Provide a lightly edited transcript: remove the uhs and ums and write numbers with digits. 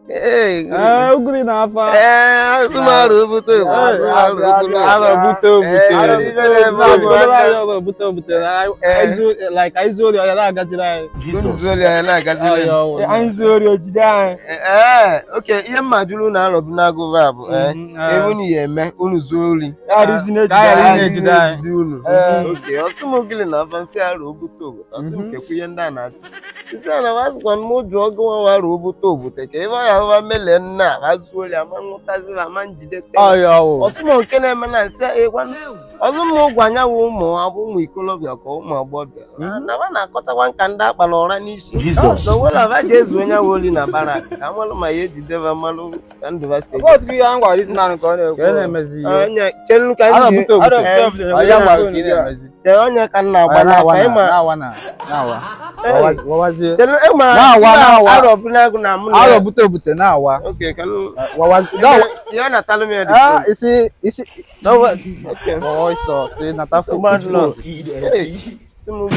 Hey, Ugiri na afa. Sumaru buto. Like I saw the other guy. Jesus. Okay, ihe mmadụ na arọbụ na-agụ bụ even yeme unu zoli. Ejide unu. Okay, osumogili na afansi arụ obuto. Osumkekwu ihe ndị a na-ajụ. Isi na wasikwa n'oju ọgụ nwa arụ obuto obute ka ebe ya hụwa mele nna azụoli ama nwụtazi ama njide. Osumo nke na-eme na nsị ịgwa ọzụmụ ụgwọ anyanwụ ụmụ abụ ụmụ ikolobịa ka ụmụ agbọbịa. Na ba na-akọtakwa nka ndị akpara ụra n'isi. Jesus. No wala ba ga-ezu onye woli na barak. Amalụ ma ya ejide ba malụ ka ndụ ba si. What do you hang with this man ka ọ na-ekwu? Onye chelu ka onye ka na-agba n'afa ịma wawazie chelu ịma arọbụ na-agụ na mụ aro bute na awa. Okay, ka ya na talụ m ya isi no okay so say na tafu Simu